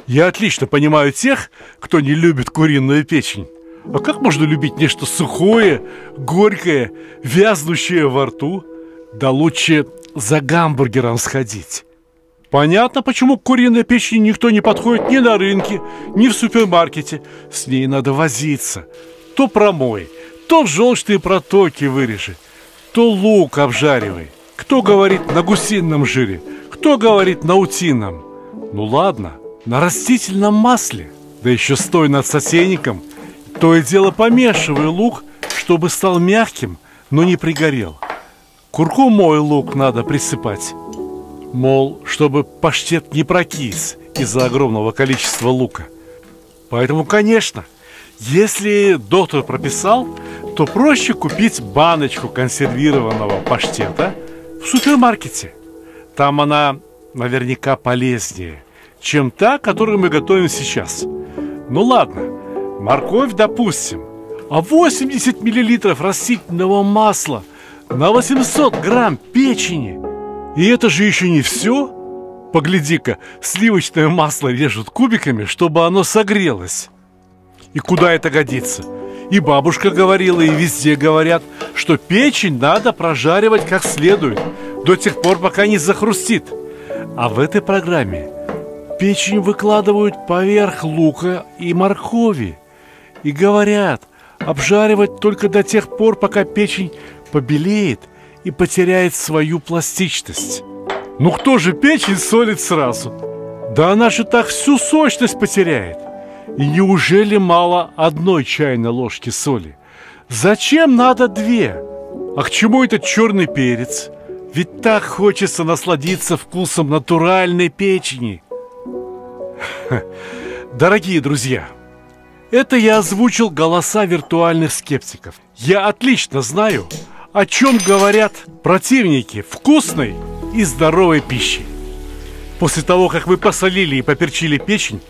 Я отлично понимаю тех, кто не любит куриную печень. А как можно любить нечто сухое, горькое, вязнущее во рту? Да лучше за гамбургером сходить. Понятно, почему к куриной печени никто не подходит ни на рынке, ни в супермаркете. С ней надо возиться. То промой, то в желчные протоки вырежи, то лук обжаривай. Кто говорит на гусином жире, кто говорит на утином. Ну ладно, на растительном масле. Да еще стой над сотейником. То и дело помешивай лук, чтобы стал мягким, но не пригорел. Куркумой лук надо присыпать. Мол, чтобы паштет не прокис из-за огромного количества лука. Поэтому, конечно, если доктор прописал, то проще купить баночку консервированного паштета в супермаркете. Там она наверняка полезнее, чем та, которую мы готовим сейчас. Ну ладно, морковь допустим, а 80 мл растительного масла на 800 грамм печени. И это же еще не все. Погляди-ка, сливочное масло режут кубиками, чтобы оно согрелось. И куда это годится? И бабушка говорила, и везде говорят, что печень надо прожаривать как следует, до тех пор, пока не захрустит. А в этой программе печень выкладывают поверх лука и моркови. И говорят, обжаривать только до тех пор, пока печень побелеет и потеряет свою пластичность. Ну кто же печень солит сразу? Да она же так всю сочность потеряет. И неужели мало одной чайной ложки соли? Зачем надо две? А к чему этот черный перец? Ведь так хочется насладиться вкусом натуральной печени. Дорогие друзья, это я озвучил голоса виртуальных скептиков. Я отлично знаю, о чем говорят противники вкусной и здоровой пищи. После того, как вы посолили и поперчили печень,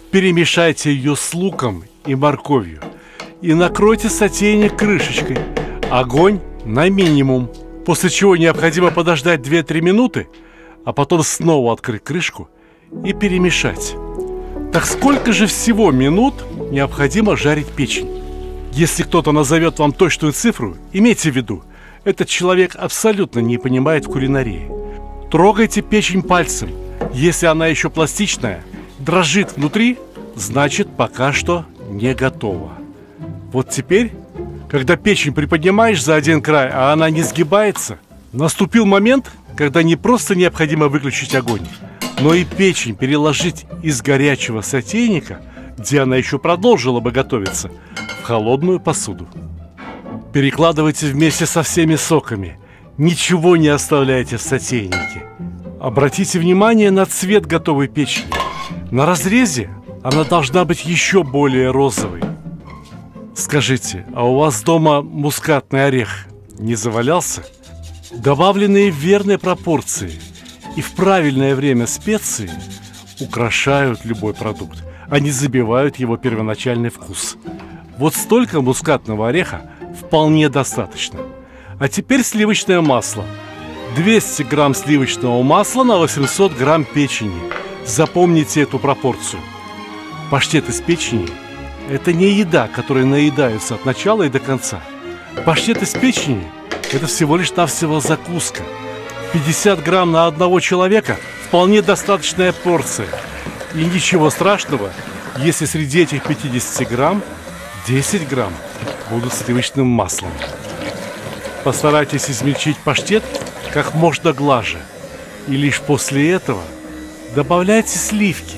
перемешайте ее с луком и морковью и накройте сотейник крышечкой. Огонь на минимум. После чего необходимо подождать 2-3 минуты, а потом снова открыть крышку и перемешать. Так сколько же всего минут необходимо жарить печень? Если кто-то назовет вам точную цифру, имейте в виду, этот человек абсолютно не понимает в кулинарии. Трогайте печень пальцем. Если она еще пластичная, дрожит внутри, значит пока что не готова. Вот теперь, когда печень приподнимаешь за один край, а она не сгибается, наступил момент, когда не просто необходимо выключить огонь, но и печень переложить из горячего сотейника, где она еще продолжила бы готовиться, в холодную посуду. Перекладывайте вместе со всеми соками. Ничего не оставляйте в сотейнике. Обратите внимание на цвет готовой печени. На разрезе она должна быть еще более розовой. Скажите, а у вас дома мускатный орех не завалялся? Добавленные в верной пропорции и в правильное время специи украшают любой продукт. Они забивают его первоначальный вкус. Вот столько мускатного ореха вполне достаточно. А теперь сливочное масло. 200 грамм сливочного масла на 800 грамм печени. Запомните эту пропорцию. Паштет из печени – это не еда, которой наедаются от начала и до конца. Паштет из печени – это всего лишь навсего закуска. 50 грамм на одного человека – вполне достаточная порция. И ничего страшного, если среди этих 50 грамм 10 грамм будут сливочным маслом. Постарайтесь измельчить паштет как можно глаже. И лишь после этого добавляйте сливки.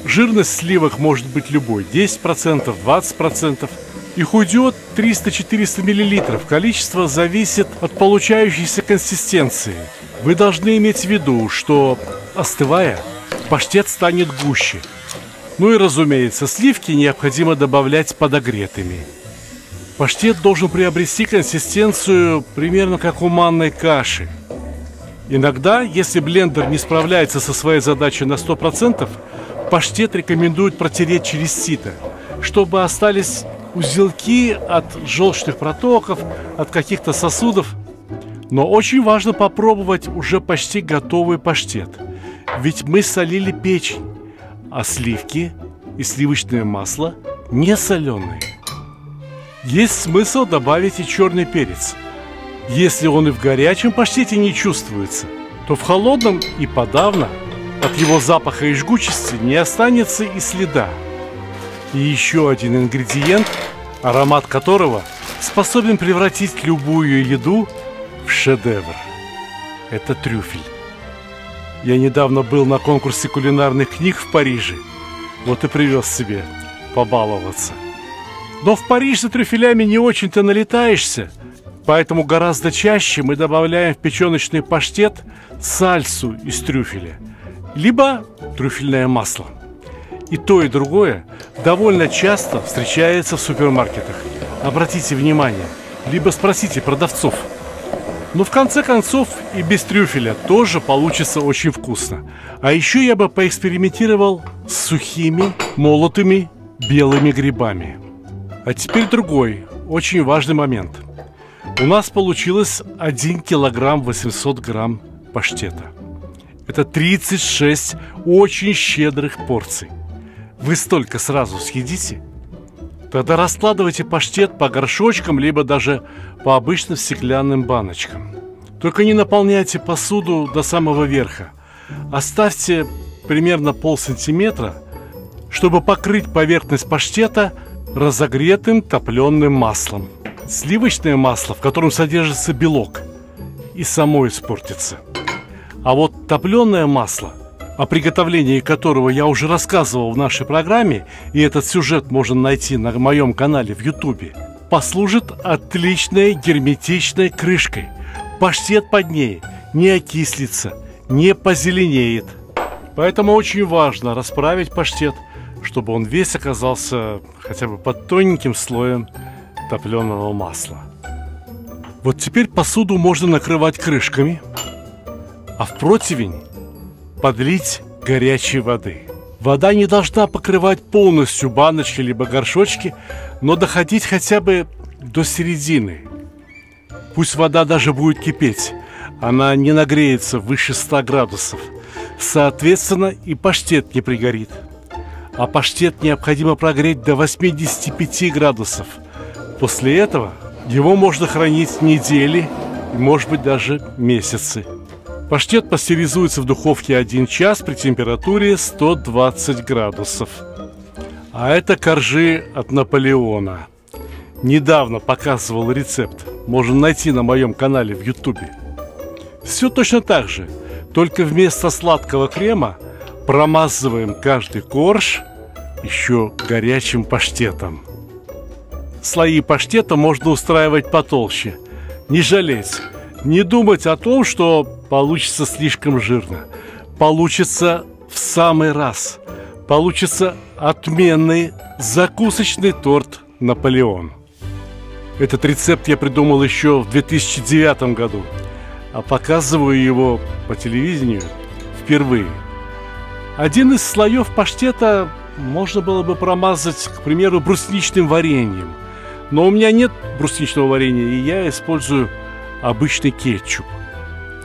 Жирность сливок может быть любой, 10%, 20%. Их уйдет 300-400 мл. Количество зависит от получающейся консистенции. Вы должны иметь в виду, что, остывая, паштет станет гуще. Ну и, разумеется, сливки необходимо добавлять подогретыми. Паштет должен приобрести консистенцию примерно как у манной каши. Иногда, если блендер не справляется со своей задачей на 100%, паштет рекомендуют протереть через сито, чтобы остались узелки от желчных протоков, от каких-то сосудов. Но очень важно попробовать уже почти готовый паштет. Ведь мы солили печень, а сливки и сливочное масло не соленые. Есть смысл добавить и черный перец. Если он и в горячем паштете не чувствуется, то в холодном и подавно от его запаха и жгучести не останется и следа. И еще один ингредиент, аромат которого способен превратить любую еду в шедевр. Это трюфель. Я недавно был на конкурсе кулинарных книг в Париже. Вот и привез себе побаловаться. Но в Париж за трюфелями не очень-то налетаешься, поэтому гораздо чаще мы добавляем в печеночный паштет сальсу из трюфеля, либо трюфельное масло. И то, и другое довольно часто встречается в супермаркетах. Обратите внимание, либо спросите продавцов. Но в конце концов и без трюфеля тоже получится очень вкусно. А еще я бы поэкспериментировал с сухими, молотыми белыми грибами. А теперь другой, очень важный момент. У нас получилось 1 килограмм 800 грамм паштета. Это 36 очень щедрых порций. Вы столько сразу съедите? Тогда раскладывайте паштет по горшочкам, либо даже по обычным стеклянным баночкам. Только не наполняйте посуду до самого верха. Оставьте примерно полсантиметра, чтобы покрыть поверхность паштета разогретым топленым маслом. Сливочное масло, в котором содержится белок, и само испортится. А вот топленое масло, о приготовлении которого я уже рассказывал в нашей программе, и этот сюжет можно найти на моем канале в Ютубе, послужит отличной герметичной крышкой. Паштет под ней не окислится, не позеленеет. Поэтому очень важно расправить паштет, чтобы он весь оказался хотя бы под тоненьким слоем топленого масла. Вот теперь посуду можно накрывать крышками, а в противень подлить горячей воды. Вода не должна покрывать полностью баночки либо горшочки, но доходить хотя бы до середины. Пусть вода даже будет кипеть, она не нагреется выше 100 градусов. Соответственно, и паштет не пригорит. А паштет необходимо прогреть до 85 градусов. После этого его можно хранить недели, может быть даже месяцы. Паштет пастеризуется в духовке 1 час при температуре 120 градусов. А это коржи от Наполеона. Недавно показывал рецепт. Можно найти на моем канале в Ютубе. Все точно так же, только вместо сладкого крема промазываем каждый корж еще горячим паштетом. Слои паштета можно устраивать потолще. Не жалеть, не думать о том, что получится слишком жирно. Получится в самый раз. Получится отменный закусочный торт «Наполеон». Этот рецепт я придумал еще в 2009 году, а показываю его по телевидению впервые. Один из слоев паштета можно было бы промазать, к примеру, брусничным вареньем. Но у меня нет брусничного варенья, и я использую обычный кетчуп.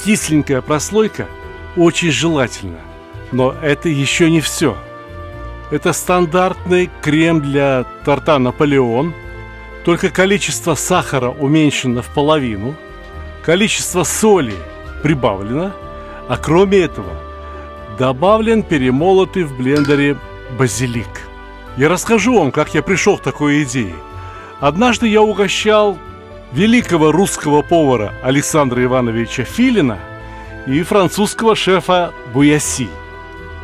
Кисленькая прослойка очень желательна, но это еще не все. Это стандартный крем для торта «Наполеон», только количество сахара уменьшено в половину, количество соли прибавлено, а кроме этого добавлен перемолотый в блендере базилик. Я расскажу вам, как я пришел к такой идее. Однажды я угощал великого русского повара Александра Ивановича Филина и французского шефа Буяси.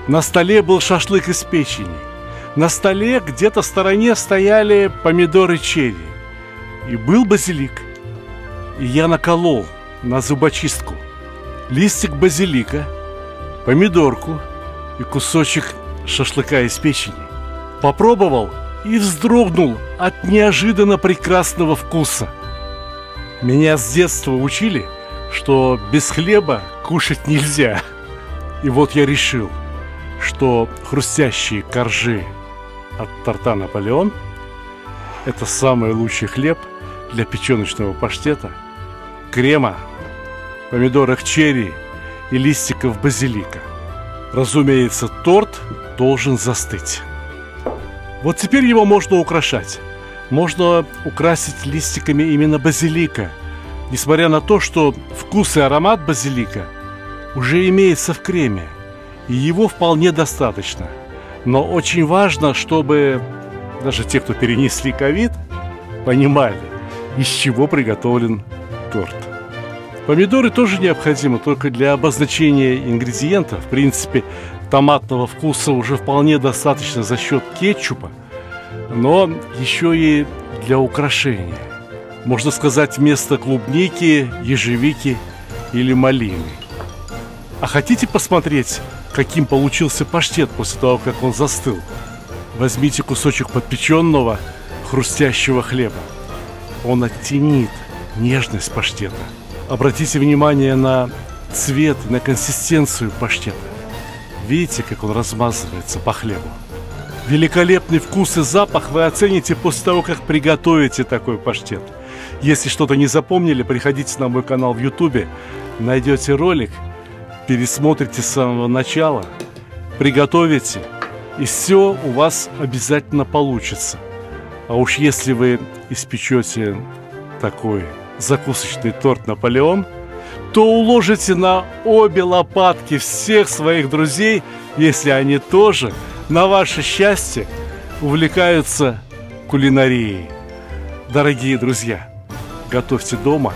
На столе был шашлык из печени. На столе где-то в стороне стояли помидоры черри. И был базилик. И я наколол на зубочистку листик базилика, помидорку и кусочек шашлыка из печени. Попробовал и вздрогнул от неожиданно прекрасного вкуса. Меня с детства учили, что без хлеба кушать нельзя. И вот я решил, что хрустящие коржи от торта «Наполеон» – это самый лучший хлеб для печеночного паштета, крема, помидоров черри и листиков базилика. Разумеется, торт должен застыть. Вот теперь его можно украшать. Можно украсить листиками именно базилика, несмотря на то, что вкус и аромат базилика уже имеется в креме, и его вполне достаточно. Но очень важно, чтобы даже те, кто перенесли ковид, понимали, из чего приготовлен торт. Помидоры тоже необходимы только для обозначения ингредиентов. В принципе, томатного вкуса уже вполне достаточно за счет кетчупа, но еще и для украшения. Можно сказать, вместо клубники, ежевики или малины. А хотите посмотреть, каким получился паштет после того, как он застыл? Возьмите кусочек подпеченного хрустящего хлеба. Он оттенит нежность паштета. Обратите внимание на цвет, на консистенцию паштета. Видите, как он размазывается по хлебу? Великолепный вкус и запах вы оцените после того, как приготовите такой паштет. Если что-то не запомнили, приходите на мой канал в YouTube, найдете ролик, пересмотрите с самого начала, приготовите, и все у вас обязательно получится. А уж если вы испечете такой закусочный торт «Наполеон», то уложите на обе лопатки всех своих друзей, если они тоже, на ваше счастье, увлекаются кулинарией. Дорогие друзья, готовьте дома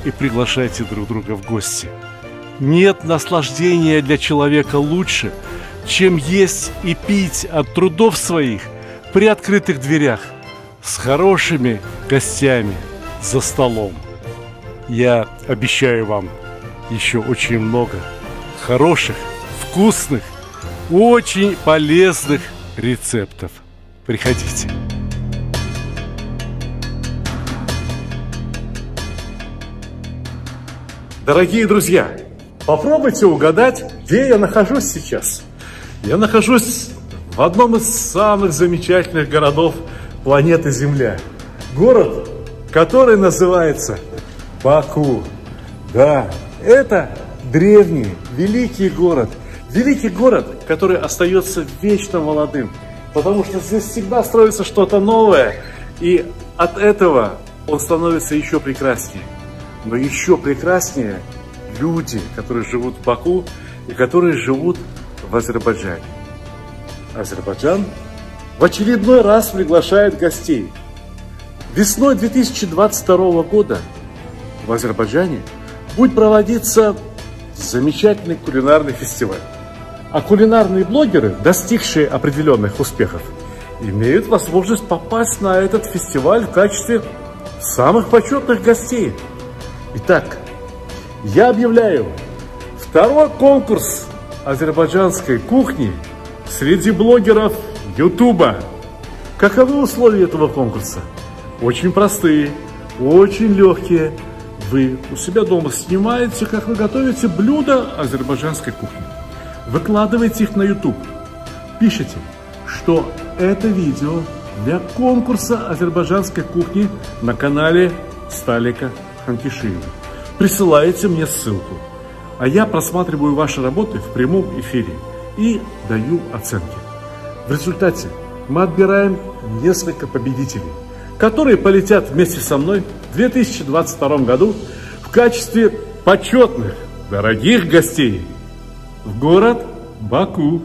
и приглашайте друг друга в гости. Нет наслаждения для человека лучше, чем есть и пить от трудов своих при открытых дверях с хорошими гостями за столом. Я обещаю вам еще очень много хороших, вкусных, очень полезных рецептов. Приходите. Дорогие друзья, попробуйте угадать, где я нахожусь сейчас. Я нахожусь в одном из самых замечательных городов планеты Земля. Город, который называется Баку. Да, это древний, великий город. Великий город, который остается вечно молодым. Потому что здесь всегда строится что-то новое. И от этого он становится еще прекраснее. Но еще прекраснее люди, которые живут в Баку и которые живут в Азербайджане. Азербайджан в очередной раз приглашает гостей. Весной 2022 года в Азербайджане будет проводиться замечательный кулинарный фестиваль. А кулинарные блогеры, достигшие определенных успехов, имеют возможность попасть на этот фестиваль в качестве самых почетных гостей. Итак, я объявляю второй конкурс азербайджанской кухни среди блогеров Ютуба. Каковы условия этого конкурса? Очень простые, очень легкие. Вы у себя дома снимаете, как вы готовите блюда азербайджанской кухни. Выкладываете их на YouTube. Пишите, что это видео для конкурса азербайджанской кухни на канале Сталика Ханкишиева. Присылаете мне ссылку, а я просматриваю ваши работы в прямом эфире и даю оценки. В результате мы отбираем несколько победителей, которые полетят вместе со мной в 2022 году в качестве почетных, дорогих гостей в город Баку.